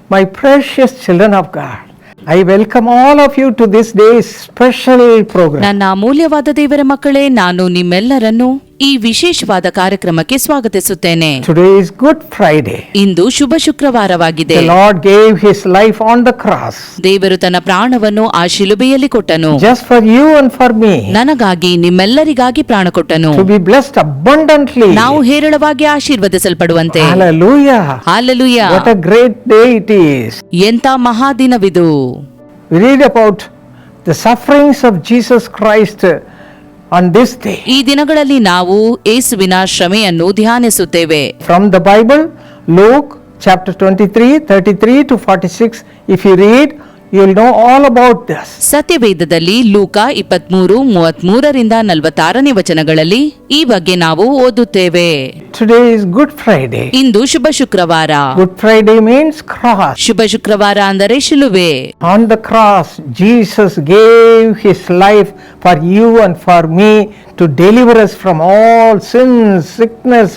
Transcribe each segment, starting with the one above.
My precious children of God, I welcome all of you to this day's special program. ನನ್ನ ಅಮೂಲ್ಯವಾದ ದೇವರ ಮಕ್ಕಳೇ, ನಾನು ನಿಮ್ಮೆಲ್ಲರನ್ನು ಈ ವಿಶೇಷವಾದ ಕಾರ್ಯಕ್ರಮಕ್ಕೆ ಸ್ವಾಗತಿಸುತ್ತೇನೆ. Today is Good Friday. Into Shubha ಶುಕ್ರವಾರವಾಗಿದೆ. The Lord gave His life on the cross. ದೇವರು ತನ್ನ ಪ್ರಾಣವನ್ನು ಆ ಶಿಲುಬೆಯಲ್ಲಿ ಕೊಟ್ಟನು. Just for you and for me. ನನಗಾಗಿ, ನಿಮ್ಮೆಲ್ಲರಿಗಾಗಿ ಪ್ರಾಣ ಕೊಟ್ಟನು. To be blessed abundantly. ನಾವು ಹೇರಳವಾಗಿ ಆಶೀರ್ವದಿಸಲ್ಪಡುವಂತೆ. Hallelujah. Hallelujah. What a great day it is. ಎಂಥ ಮಹಾದಿನವಿದು. We read about the sufferings of Jesus Christ on this day. ಈ ದಿನಗಳಲ್ಲಿ ನಾವು ಯೇಸುವಿನ ಶ್ರಮೆಯನ್ನು ಧ್ಯಾನಿಸುತ್ತೇವೆ. From the Bible, Luke chapter 23, 33 to 46, if you read, you will know all about this. ಸತ್ಯವೇದದಲ್ಲಿ ಲೂಕ 23:33-46 ವಚನಗಳಲ್ಲಿ ಈ ಬಗ್ಗೆ ನಾವು ಓದುತ್ತೇವೆ. Today is Good Friday. ಇಂದು ಶುಭ ಶುಕ್ರವಾರ. Good Friday means cross. ಶುಭ ಶುಕ್ರವಾರ ಅಂದರೆ ಶಿಲುಬೆ. On the cross, Jesus gave His life for you and for me to deliver us from all sins, sickness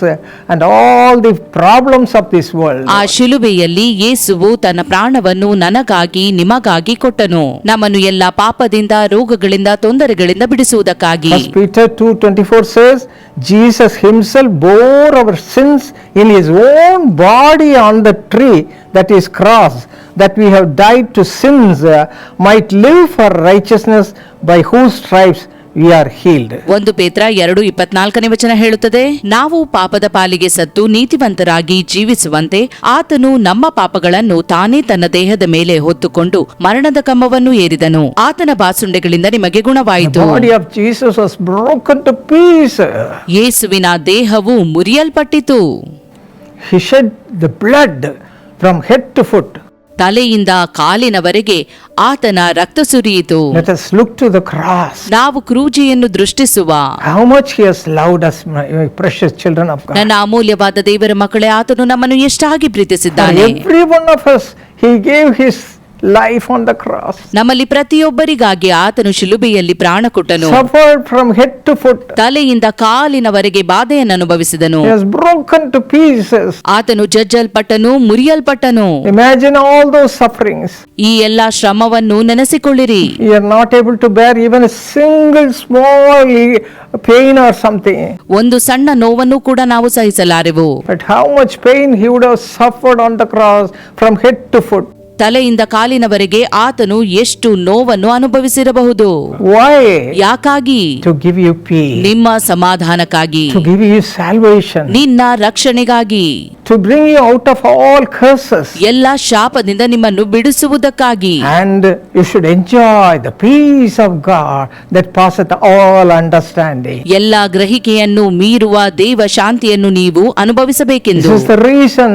and all the problems of this world. ಆ ಶಿಲುಬೆಯಲ್ಲಿ ಯೇಸುವು ತನ್ನ ಪ್ರಾಣವನ್ನು ನನಗಾಗಿ, ನಿಮಗಾಗಿ ಕೊಟ್ಟನು, ನಮ್ಮನ್ನು ಎಲ್ಲ ಪಾಪದಿಂದ, ರೋಗಗಳಿಂದ, ತೊಂದರೆಗಳಿಂದ ಬಿಡಿಸುವುದಕ್ಕಾಗಿ. First Peter 2:24 says, Jesus Himself bore our sins in His own body on the tree, that is cross, that we have died to sins, might live for righteousness, by whose stripes we are healed. 1 ಪೇತ್ರ 2:24 ವಚನ ಹೇಳುತ್ತದೆ, ನಾವು ಪಾಪದ ಪಾಲಿಗೆ ಸತ್ತು ನೀತಿವಂತರಾಗಿ ಜೀವಿಸುವಂತೆ ಆತನು ನಮ್ಮ ಪಾಪಗಳನ್ನು ತಾನೇ ತನ್ನ ದೇಹದ ಮೇಲೆ ಹೊತ್ತುಕೊಂಡು ಮರಣದ ಕಮ್ಮವನ್ನು ಏರಿದನು. ಆತನ ಬಾಸುಂಡೆಗಳಿಂದ ನಿಮಗೆ ಗುಣವಾಯಿತು. The body of Jesus was broken to pieces. ಯೇಸುವಿನ ದೇಹವು ಮುರಿಯಲ್ಪಟ್ಟಿತು. He shed the blood from head to foot. ತಲೆಯಿಂದ ಕಾಲಿನವರೆಗೆ ಆತನ ರಕ್ತ ಸುರಿಯಿತು. Let us look to the cross. ನಾವು ಕ್ರೂಜಿಯನ್ನು ದೃಷ್ಟಿಸುವ. How much He has loved us, my precious children of God. ನನ್ನ ಅಮೂಲ್ಯವಾದ ದೇವರ ಮಕ್ಕಳೇ, ಆತನು ನಮ್ಮನ್ನು ಎಷ್ಟಾಗಿ ಪ್ರೀತಿಸಿದ್ದಾನೆ. Every one of us, He gave His life on the cross. ನಮ್ಮಲ್ಲಿ ಪ್ರತಿಯೊಬ್ಬರಿಗಾಗಿ ಆತನು ಶಿಲುಬೆಯಲ್ಲಿ ಪ್ರಾಣ ಕೊಟ್ಟನು. Suffered from head to foot. ತಲೆಯಿಂದ ಕಾಲಿನವರೆಗೆ ಬಾಧೆಯನ್ನು ಅನುಭವಿಸಿದನು. He has broken to pieces. ಆತನು ಜಜ್ಜಲ್ಪಟ್ಟನು, ಮುರಿಯಲ್ಪಟ್ಟನು. Imagine all those sufferings. ಈ ಎಲ್ಲಾ ಶ್ರಮವನ್ನು ನೆನೆಸಿಕೊಳ್ಳಿರಿ. You are not able to bear even a single small pain or something. ಒಂದು ಸಣ್ಣ ನೋವನ್ನು ಕೂಡ ನಾವು ಸಹಿಸಲಾರೆವು. But how much pain He would have suffered on the cross from head to foot. ತಲೆಯಿಂದ ಕಾಲಿನವರೆಗೆ ಆತನು ಎಷ್ಟು ನೋವನ್ನು ಅನುಭವಿಸಿರಬಹುದು. Why? ಯಾಕಾಗಿ? To give you peace. ನಿಮ್ಮ ಸಮಾಧಾನಕ್ಕಾಗಿ. To give you salvation. ನಿನ್ನ ರಕ್ಷಣೆಗಾಗಿ. To bring you out of all curses. ಎಲ್ಲ ಶಾಪದಿಂದ ನಿಮ್ಮನ್ನು ಬಿಡಿಸುವುದಕ್ಕಾಗಿ. And you should enjoy the peace of God that passeth all understanding. ಎಲ್ಲ ಗ್ರಹಿಕೆಯನ್ನು ಮೀರುವ ದೇವ ಶಾಂತಿಯನ್ನು ನೀವು ಅನುಭವಿಸಬೇಕೆಂದು. This is the reason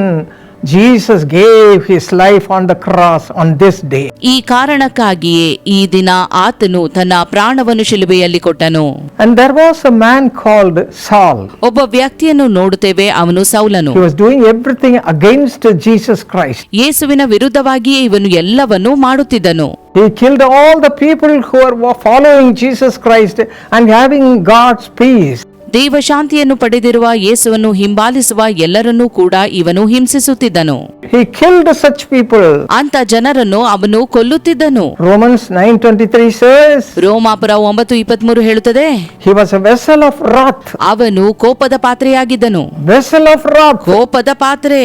Jesus gave His life on the cross on this day. ಈ ಕಾರಣಕ್ಕಾಗಿಯೇ ಈ ದಿನ ಆತನು ತನ್ನ ಪ್ರಾಣವನ್ನು ಶಿಲುಬೆಯಲ್ಲಿ ಕೊಟ್ಟನು. And there was a man called Saul. ಒಬ್ಬ ವ್ಯಕ್ತಿಯನ್ನು ನೋಡುತ್ತೇವೆ, ಅವನು ಸೌಲನು. He was doing everything against Jesus Christ. ಯೇಸುವಿನ ವಿರುದ್ಧವಾಗಿಯೇ ಇವನು ಎಲ್ಲವನ್ನೂ ಮಾಡುತ್ತಿದ್ದನು. He killed all the people who were following Jesus Christ and having God's peace. ದೇವ ಶಾಂತಿಯನ್ನು ಪಡೆದಿರುವ ಯೇಸುವನ್ನು ಹಿಂಬಾಲಿಸುವ ಎಲ್ಲರನ್ನೂ ಕೂಡ ಇವನು ಹಿಂಸಿಸುತ್ತಿದ್ದನು. He killed such people. ಅಂತ ಜನರನ್ನು ಅವನು ಕೊಲ್ಲುತ್ತಿದ್ದನು. Romans 9:23 says, ರೋಮಾಪುರ 9:23 ಹೇಳುತ್ತದೆ, he was a vessel of wrath. ಅವನು ಕೋಪದ ಪಾತ್ರೆಯಾಗಿದ್ದನು. Vessel of wrath. ಕೋಪದ ಪಾತ್ರೆ.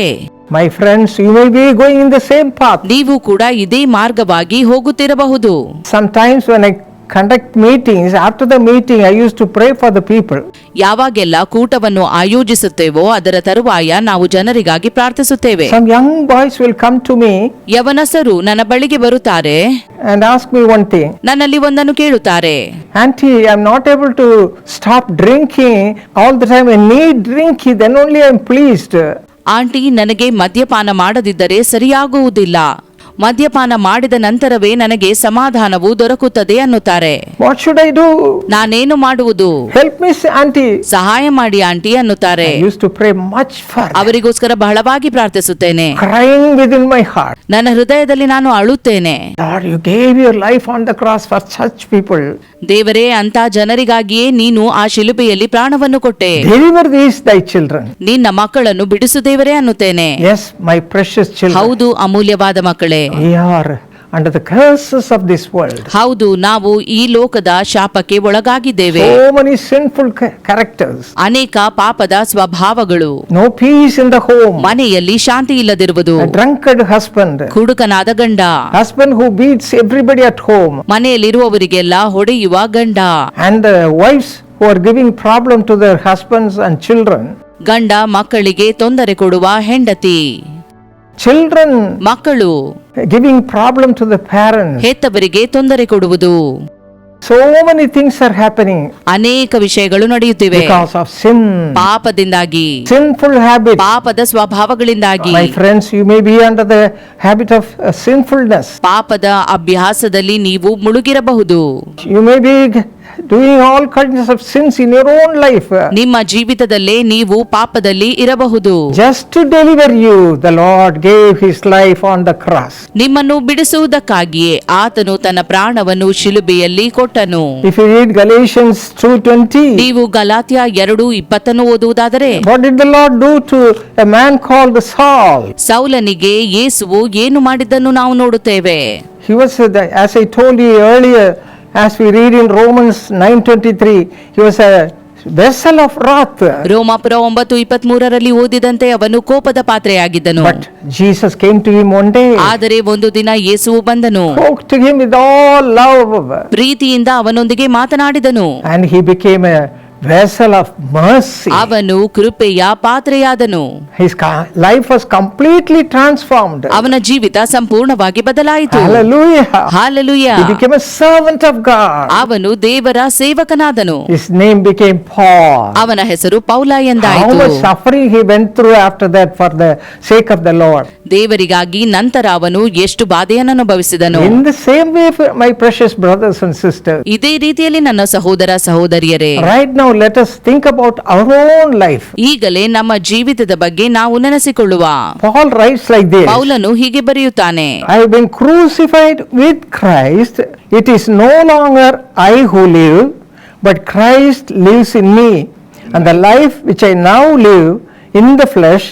My friends, you may be going in the same path. ನೀವು ಕೂಡ ಇದೇ ಮಾರ್ಗವಾಗಿ ಹೋಗುತ್ತಿರಬಹುದು. Sometimes when I conduct meetings, after the meeting I used to pray for the people. ಯಾವಾಗೆಲ್ಲ ಕೂಟವನ್ನು ಆಯೋಜಿಸುತ್ತೇವೋ ಅದರ ತರುವಾಯ ನಾವು ಜನರಿಗಾಗಿ ಪ್ರಾರ್ಥಿಸುತ್ತೇವೆ. Some young boys will come to me ಯವನಸರು ನನ್ನ ಬಳಿಗೆ ಬರುತ್ತಾರೆ and ask me one thing. ನನ್ನಲ್ಲಿ ಒಂದನ್ನು ಕೇಳುತ್ತಾರೆ, Auntie, I am not able to stop drinking all the time. I need drinking, then only I am pleased. Aunty, ನನಗೆ ಮದ್ಯಪಾನ ಮಾಡದಿದ್ದರೆ ಸರಿಯಾಗುವುದಿಲ್ಲ. ಮದ್ಯಪಾನ ಮಾಡಿದ ನಂತರವೇ ನನಗೆ ಸಮಾಧಾನವು ದೊರಕುತ್ತದೆ ಅನ್ನುತ್ತಾರೆ. What should I do? ನಾನೇನು ಮಾಡುವುದು? Help me, auntie. ಸಹಾಯ ಮಾಡಿ ಆಂಟಿ ಅನ್ನುತ್ತಾರೆ. I used to pray much further. ಅವರಿಗೋಸ್ಕರ ಬಹಳವಾಗಿ ಪ್ರಾರ್ಥಿಸುತ್ತೇನೆ. Crying within my heart. ನನ್ನ ಹೃದಯದಲ್ಲಿ ನಾನು ಅಳುತ್ತೇನೆ. Lord, you gave your life on the cross for such people. ದೇವರೇ, ಅಂತ ಜನರಿಗಾಗಿಯೇ ನೀನು ಆ ಶಿಲುಬೆಯಲ್ಲಿ ಪ್ರಾಣವನ್ನು ಕೊಟ್ಟೆ. Deliver these thy children. ನಿನ್ನ ಮಕ್ಕಳನ್ನು ಬಿಡಿಸು ದೇವರೇ ಅನ್ನುತ್ತೇನೆ. Yes, my precious children. ಹೌದು, ಅಮೂಲ್ಯವಾದ ಮಕ್ಕಳೇ. We are under the curses of this world. ಹೌದು, ನಾವು ಈ ಲೋಕದ ಶಾಪಕ್ಕೆ ಒಳಗಾಗಿದ್ದೇವೆ. So many sinful characters. ಅನೇಕ ಪಾಪದ ಸ್ವಭಾವಗಳು. No peace in the home. ಮನೆಯಲ್ಲಿ ಶಾಂತಿ ಇಲ್ಲದಿರುವುದು. A drunkard husband. ಕುಡುಕನಾದ ಗಂಡ. Husband who beats everybody at home. ಮನೆಯಲ್ಲಿರುವವರಿಗೆಲ್ಲ ಹೊಡೆಯುವ ಗಂಡ. And wives who are giving problem to their husbands and children. ಗಂಡ ಮಕ್ಕಳಿಗೆ ತೊಂದರೆ ಕೊಡುವ ಹೆಂಡತಿ. Children ಮಕ್ಕಳು giving problem to the parents. ಹೆತ್ತವರಿಗೆ ತೊಂದರೆ ಕೊಡುವುದು. So many things are happening ಅನೇಕ ವಿಷಯಗಳು ನಡೆಯುತ್ತಿವೆ because of sin. ಪಾಪದಿಂದಾಗಿ, Sinful habits. ಪಾಪದ ಸ್ವಭಾವಗಳಿಂದಾಗಿ. My friends, you may be under the habit of sinfulness. ಪಾಪದ ಅಭ್ಯಾಸದಲ್ಲಿ ನೀವು ಮುಳುಗಿರಬಹುದು. You may be doing all kinds of sins in your own life. ನಿಮ್ಮ ಜೀವಿತದಲ್ಲೇ ನೀವು ಪಾಪದಲ್ಲಿ ಇರಬಹುದು. Just to deliver you, the Lord gave his life on the cross. ನಿಮ್ಮನ್ನು ಬಿಡಿಸುವುದಕ್ಕಾಗಿಯೇ ಆತನು ತನ್ನ ಪ್ರಾಣವನ್ನು ಶಿಲುಬೆಯಲ್ಲಿ ಕೊಟ್ಟನು. If you read Galatians 2:20, ನೀವು Galatia 2:20 ಓದುವುದಾದರೆ, what did the Lord do to a man called Saul? ಸೌಲನಿಗೆ ಯೇಸುವು ಏನು ಮಾಡಿದ್ದನ್ನು ನಾವು ನೋಡುತ್ತೇವೆ. He was, as I told you earlier, as we read in Romans 9:23, he was a vessel of wrath. ರೋಮಾಪುರ 9:23 ಓದಿದಂತೆ ಅವನು ಕೋಪದ ಪಾತ್ರೆಯಾಗಿದ್ದನು. But Jesus came to him one day, ಆದರೆ ಒಂದು ದಿನ ಯೇಸುವು ಬಂದನು, spoke to him with all love, ಪ್ರೀತಿಯಿಂದ ಅವನೊಂದಿಗೆ ಮಾತನಾಡಿದನು. and he became a vessel of mercy. ಅವನು ಕೃಪೆಯ ಪಾತ್ರೆಯಾದನು. His life was completely transformed. ಅವನ ಜೀವಿತ ಸಂಪೂರ್ಣವಾಗಿ ಬದಲಾಯಿತು. Hallelujah. Hallelujah. He became a servant of God. ಅವನು ದೇವರ ಸೇವಕನಾದನು. His name became Paul. ಅವನ ಹೆಸರು ಪೌಲ How ಎಂದಾಯಿತು. much suffering he went through after that for the sake of the Lord. ದೇವರಿಗಾಗಿ ನಂತರ ಅವನು ಎಷ್ಟು ಬಾಧೆಯನ್ನು ಅನುಭವಿಸಿದನು. In the same way, my precious brothers and sisters, ಇದೇ ರೀತಿಯಲ್ಲಿ ನನ್ನ ಸಹೋದರ ಸಹೋದರಿಯರೇ, right now let us think about our own life. ಈಗಲೇ ನಮ್ಮ ಜೀವಿತದ ಬಗ್ಗೆ ನಾವು ನೆನೆಸಿಕೊಳ್ಳುವ. Paul writes like this, ಪೌಲನು ಹೀಗೆ ಬರೆಯುತ್ತಾನೆ, I have been crucified with Christ. It is no longer I who live, but Christ lives in me. And the life which I now live in the flesh,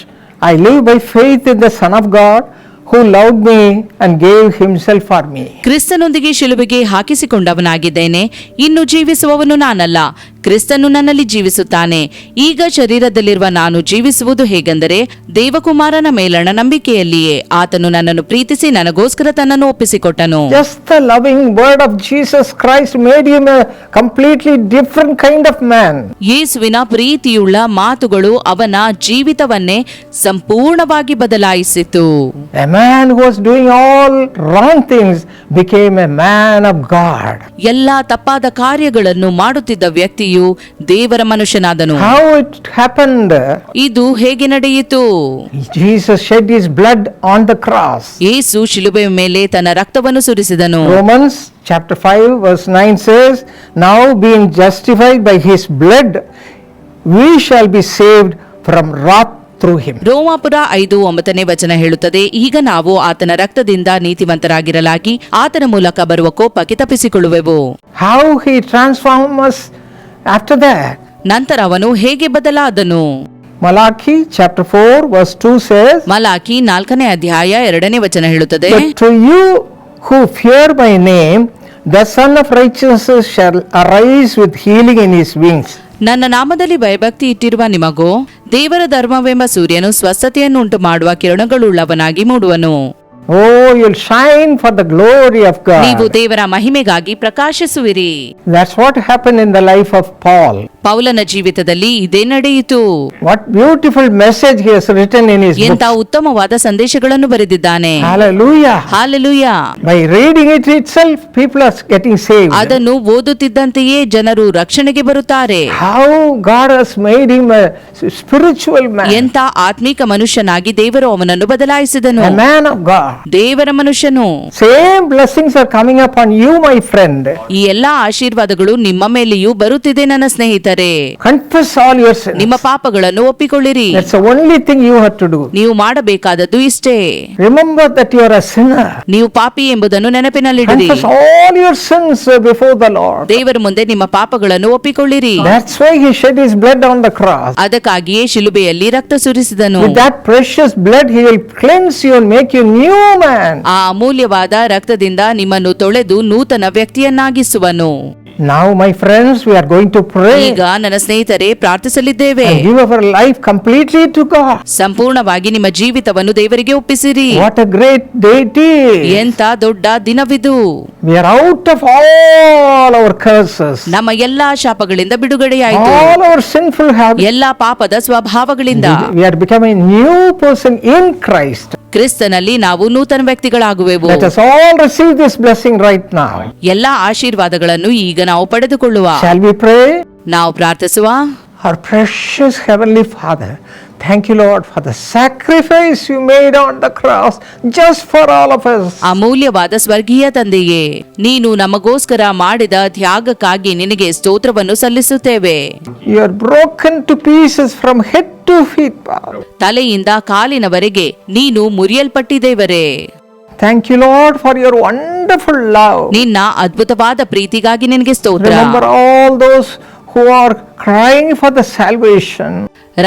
I live by faith in the Son of God, who loved me and gave himself for me. ಕ್ರಿಸ್ತನೊಂದಿಗೆ ಶಿಲುಬೆಗೆ ಹಾಕಿಸಿಕೊಂಡವನಾಗಿದ್ದೇನೆ. ಇನ್ನು ಜೀವಿಸುವವನು ನಾನಲ್ಲ, ಕ್ರಿಸ್ತನು ನನ್ನಲ್ಲಿ ಜೀವಿಸುತ್ತಾನೆ. ಈಗ ಶರೀರದಲ್ಲಿರುವ ನಾನು ಜೀವಿಸುವುದು ಹೇಗೆಂದರೆ ದೇವಕುಮಾರನ ಮೇಲಣ ನಂಬಿಕೆಯಲ್ಲಿಯೇ. ಆತನು ನನ್ನನ್ನು ಪ್ರೀತಿಸಿ ನನಗೋಸ್ಕರ ತನ್ನನ್ನು ಒಪ್ಪಿಸಿಕೊಟ್ಟನು. Just the loving word of Jesus Christ made him a completely different kind of man. ಯೇಸುವಿನ ಪ್ರೀತಿಯುಳ್ಳ ಮಾತುಗಳು ಅವನ ಜೀವಿತವನ್ನೇ ಸಂಪೂರ್ಣವಾಗಿ ಬದಲಾಯಿಸಿತು. A man who was doing all wrong things became a man of God. ಎಲ್ಲಾ ತಪ್ಪಾದ ಕಾರ್ಯಗಳನ್ನು ಮಾಡುತ್ತಿದ್ದ ವ್ಯಕ್ತಿಯು ದೇವರ ಮನುಷ್ಯನಾದನು. How it happened? ಇದು ಹೇಗೆ ನಡೆಯಿತು? Jesus shed his blood on the cross. ಯೇಸು ಶಿಲುಬೆಯ ಮೇಲೆ ತನ್ನ ರಕ್ತವನ್ನು ಸುರಿಸಿದನು. Romans chapter 5 verse 9 says, now being justified by his blood, we shall be saved from wrath through him. ರೋಮಾಪುರ 5:9 ಹೇಳುತ್ತದೆ, ಈಗ ನಾವು ಆತನ ರಕ್ತದಿಂದ ನೀತಿವಂತರಾಗಿರಲಾಗಿ ಆತನ ಮೂಲಕ ಬರುವ ಕೋಪಕ್ಕೆ ತಪ್ಪಿಸಿಕೊಳ್ಳುವೆವು. How he transformed us after that? ನಂತರ ಅವನು ಹೇಗೆ ಬದಲಾದನು? Malachi chapter 4 verse 2 says, Malachi 4:2 ಹೇಳುತ್ತದೆ, but to you who fear my name, the Son of Righteousness shall arise with healing in his wings. ನನ್ನ ನಾಮದಲ್ಲಿ ಭಯಭಕ್ತಿ ಇಟ್ಟಿರುವ ನಿಮಗೋ ದೇವರ ಧರ್ಮವೆಂಬ ಸೂರ್ಯನು ಸ್ವಸ್ಥತೆಯನ್ನು ಉಂಟು ಮಾಡುವ ಕಿರಣಗಳುಳ್ಳವನಾಗಿ ಮೂಡುವನು. Oh, you'll shine for the glory of God. ನೀವು ದೇವರ ಮಹಿಮೆಗಾಗಿ ಪ್ರಕಾಶಿಸುವಿರಿ. That's what happened in the life of Paul. ಪೌಲನ ಜೀವಿತದಲ್ಲಿ ಇದೇ ನಡೆಯಿತು. What beautiful message he has written in his ಎಂತ book. ಉತ್ತಮವಾದ ಸಂದೇಶಗಳನ್ನು ಬರೆದಿದ್ದಾನೆ. Hallelujah. Hallelujah. By reading it itself, people are getting saved. ಅದನ್ನು ಓದುತ್ತಿದ್ದಂತೆಯೇ ಜನರು ರಕ್ಷಣೆಗೆ ಬರುತ್ತಾರೆ. How God has made him a spiritual man. ಎಂತ ಆತ್ಮಿಕ ಮನುಷ್ಯನಾಗಿ ದೇವರು ಅವನನ್ನು ಬದಲಾಯಿಸಿದನು. A man of God. ದೇವರ ಮನುಷ್ಯನು. Same blessings are coming upon you, my friend. ಈ ಎಲ್ಲಾ ಆಶೀರ್ವಾದಗಳು ನಿಮ್ಮ ಮೇಲೆಯೂ ಬರುತ್ತಿದೆ ನನ್ನ ಸ್ನೇಹಿತರೆ. ಬಿಟ್ಟರೆ confess all your sins. ನಿಮ್ಮ ಪಾಪಗಳನ್ನು ಒಪ್ಪಿಕೊಳ್ಳಿರಿ. That's the only thing you have to do. ನೀವು ಮಾಡಬೇಕಾದದ್ದು ಇಷ್ಟೇ. Remember that you are a sinner. ನೀವು ಪಾಪಿ ಎಂಬುದನ್ನು ನೆನಪಿನಲ್ಲಿಡಿರಿ. Confess all your sins before the Lord. ದೇವರ ಮುಂದೆ ನಿಮ್ಮ ಪಾಪಗಳನ್ನು ಒಪ್ಪಿಕೊಳ್ಳಿರಿ. That's why he shed his blood on the cross. ಅದಕ್ಕಾಗಿಯೇ ಶಿಲುಬೆಯಲ್ಲಿ ರಕ್ತ ಸುರಿಸಿದನು. With that precious blood he will cleanse you and make you new man. ಆ ಅಮೂಲ್ಯವಾದ ರಕ್ತದಿಂದ ನಿಮ್ಮನ್ನು ತೊಳೆದು ನೂತನ ವ್ಯಕ್ತಿಯನ್ನಾಗಿಸುವನು. Now my friends, we are going to pray ಈಗ ನನ್ನ ಸ್ನೇಹಿತರೆ ಪ್ರಾರ್ಥಿಸಲಿದ್ದೇವೆ. and give our life completely to God. ಸಂಪೂರ್ಣವಾಗಿ ನಿಮ್ಮ ಜೀವಿತವನ್ನು ದೇವರಿಗೆ ಒಪ್ಪಿಸಿರಿ. What a great day it is. ಎಂತ ದೊಡ್ಡ ದಿನವಿದು. We are out of all our curses, ನಮ್ಮ ಎಲ್ಲಾ ಶಾಪಗಳಿಂದ ಬಿಡುಗಡೆಯಾಯಿತು. all our sinful habits. ಎಲ್ಲಾ ಪಾಪದ ಸ್ವಭಾವಗಳಿಂದ We are becoming a new person in Christ. ಕ್ರಿಸ್ತನಲ್ಲಿ ನಾವು ನೂತನ ವ್ಯಕ್ತಿಗಳಾಗುವೆವು. Let us all receive this blessing right now. ಎಲ್ಲಾ ಆಶೀರ್ವಾದಗಳನ್ನು ಈಗ ನಾವು ಪಡೆದುಕೊಳ್ಳುವ. Shall we pray? ನಾವು ಪ್ರಾರ್ಥಿಸುವ. Our precious Heavenly Father, thank you, Lord, for the sacrifice you made on the cross just for all of us. ಅಮೂಲ್ಯವಾದ ಸ್ವರ್ಗೀಯ ತಂದೆಯೇ, ನೀನು ನಮಗೋಸ್ಕರ ಮಾಡಿದ ತ್ಯಾಗಕ್ಕಾಗಿ ನಿನಗೆ ಸ್ತೋತ್ರವನ್ನು ಸಲ್ಲಿಸುತ್ತೇವೆ. You are broken to pieces from head to feet, Father. ತಲೆಯಿಂದ ಕಾಲಿನವರೆಗೆ ನೀನು ಮುರಿಯಲ್ಪಟ್ಟಿದ್ದೇವರೇ. Thank you, Lord, for your wonderful love. ನಿನ್ನ ಅದ್ಭುತವಾದ ಪ್ರೀತಿಗಾಗಿ ನಿನಗೆ ಸ್ತೋತ್ರ. Remember all those who are crying for the salvation.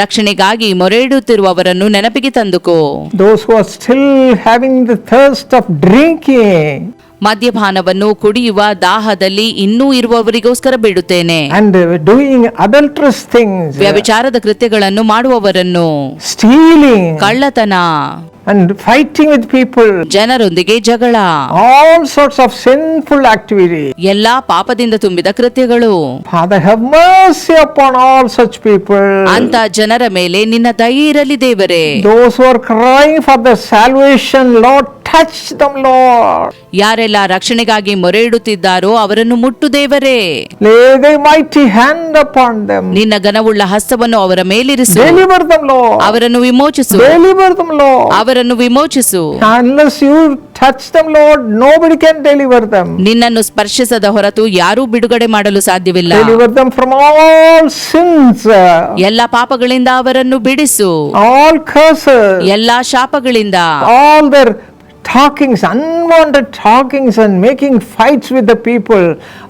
ರಕ್ಷಣೆಗಾಗಿ ಮೊರೆಯಿಡುತ್ತಿರುವವರನ್ನು ನೆನಪಿಗೆ ತಂದುಕೋ. Those who are still having the thirst of drinking. ಮದ್ಯಪಾನವನ್ನು ಕುಡಿಯುವ ದಾಹದಲ್ಲಿ ಇನ್ನೂ ಇರುವವರಿಗೋಸ್ಕರ ಬಿಡುತ್ತೇನೆ. And doing adulterous things. ವ್ಯಭಿಚಾರದ ಕೃತ್ಯಗಳನ್ನು ಮಾಡುವವರನ್ನು, Stealing. ಕಳ್ಳತನ, And fighting with people. ಜನರೊಂದಿಗೆ ಜಗಳ, All sorts of sinful activity. ಎಲ್ಲಾ ಪಾಪದಿಂದ ತುಂಬಿದ ಕೃತ್ಯಗಳು. Father, have mercy upon all such people. ಅಂತ ಜನರ ಮೇಲೆ ನಿನ್ನ ದಯೆ ಇರಲಿ ದೇವರೇ. Those who are crying for the salvation, Lord, touch them, Lord. ಯಾರೆಲ್ಲ ರಕ್ಷಣೆಗಾಗಿ ಮೊರೆ ಇಡುತ್ತಿದ್ದಾರೋ ಅವರನ್ನು ಮುಟ್ಟು ದೇವರೇ. Lay thy mighty hand upon them. ನಿನ್ನ ಘನವುಳ್ಳ ಹಸ್ತವನ್ನು ಅವರ ಮೇಲಿರಿಸು. Deliver them, Lord. ಅವರನ್ನು ವಿಮೋಚಿಸು. Deliver them, Lord. ಅವರನ್ನು ವಿಮೋಚಿಸು. Unless you touch them, Lord, nobody can deliver them. ನಿನ್ನನ್ನು ಸ್ಪರ್ಶಿಸದ ಹೊರತು ಯಾರೂ ಬಿಡುಗಡೆ ಮಾಡಲು ಸಾಧ್ಯವಿಲ್ಲ. Deliver them from all sins. ಎಲ್ಲ ಪಾಪಗಳಿಂದ ಅವರನ್ನು ಬಿಡಿಸು. All curses. ಎಲ್ಲ ಶಾಪಗಳಿಂದ, All their talkings, unwanted talkings and making fights with the people,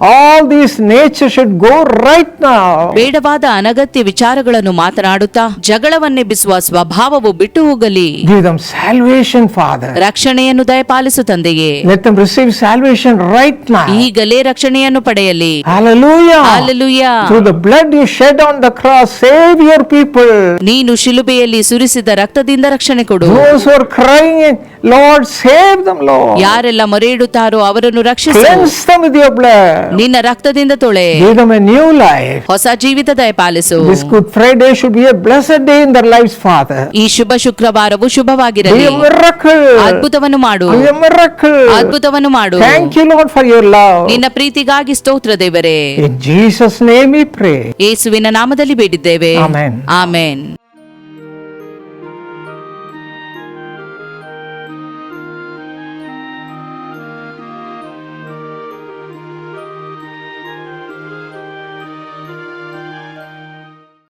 all these nature should go right now. ಬೇಡವಾದ ಅನಗತ್ಯ ವಿಚಾರಗಳನ್ನು ಮಾತನಾಡುತ್ತಾ ಜಗಳವನ್ನೆಬ್ಬಿಸುವ ಸ್ವಭಾವವು ಬಿಟ್ಟು ಹೋಗಲಿ. Give them salvation, Father. ರಕ್ಷಣೆಯನ್ನು ದಯಪಾಲಿಸು ತಂದೆಯೇ. Let them receive salvation right now. ಈಗಲೇ ರಕ್ಷಣೆಯನ್ನು ಪಡೆಯಲಿ. Hallelujah. Hallelujah. Through the blood you shed on the cross, save your people. ನೀನು ಶಿಲುಬೆಯಲ್ಲಿ ಸುರಿಸಿದ ರಕ್ತದಿಂದ ರಕ್ಷಣೆ ಕೊಡು. Those who are crying, Lord, save them, Lord. ಯಾರೆಲ್ಲ ಮೊರೆ ಇಡುತ್ತಾರೋ ಅವರನ್ನು ರಕ್ಷಿಸು. Cleanse them with your blood. ನಿನ್ನ ರಕ್ತದಿಂದ ತೊಳೆ. Give them a new life. ಹೊಸ ಜೀವಿತ ದಯಪಾಲಿಸು. This Good Friday should be a blessed day in their lives, Father. ಈ ಶುಭ ಶುಕ್ರವಾರವು ಶುಭವಾಗಿರಲಿ. Be a miracle. ಅದ್ಭುತವನ್ನು ಮಾಡು. Be a miracle. ಅದ್ಭುತವನ್ನು ಮಾಡು. Thank you, Lord, for your love. ನಿನ್ನ ಪ್ರೀತಿಗಾಗಿ ಸ್ತೋತ್ರ ದೇವರೇ. In Jesus' name we pray. ಯೇಸುವಿನ ನಾಮದಲ್ಲಿ ಬೇಡಿದ್ದೇವೆ. Amen. ಆಮೆನ್.